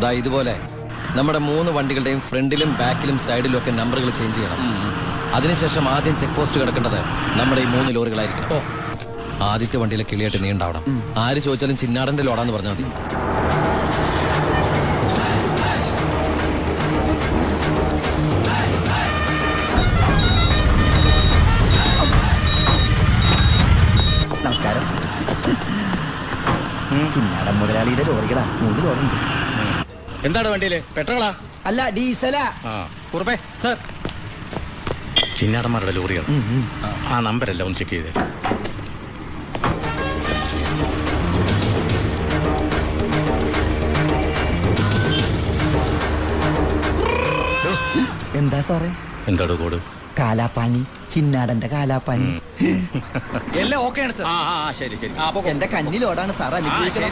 ദാ ഇതുപോലെ നമ്മുടെ 3 വണ്ടികളുടെയും ഫ്രണ്ടിലും ബാക്കിലും സൈഡിലും ഒക്കെ നമ്പറുകൾ ചേഞ്ച് ചെയ്യണം. അതിനുശേഷം ആദ്യം ചെക്ക് പോസ്റ്റ് കിടക്കേണ്ടത് നമ്മുടെ ഈ 3 ലോറികളായിരിക്കണം. ആദ്യത്തെ വണ്ടിയിലെ കിളിയായിട്ട് നീ ഉണ്ടാവണം. ആര് ചോദിച്ചാലും ചിന്നാടന്റെ ലോഡാന്ന് പറഞ്ഞാൽ മതി. നമസ്കാരം. ചിന്നാടൻ മുതലാളിയുടെ ലോറികളാ 3 ലോറുണ്ട്. എന്താണ് വണ്ടിയില്? പെട്രോളാ? അല്ല, ഡീസലാ. കുറുപ്പേ സർ, ചിന്നാടന്മാരുടെ ലോറികൾ. ആ നമ്പരെല്ലാം ഒന്ന് ചെക്ക് ചെയ്തേ. എന്താ സാറേ? എന്താണ് കോഡ്? കാലാപ്പാനി, ചിന്നാടന്റെ കാലാപ്പാനി. എല്ലാം ഓക്കെയാണ് സർ. ശരി ശരി. എന്റെ കന്നിലോടാണ് സാർ. അനുഗ്രഹിക്കണം.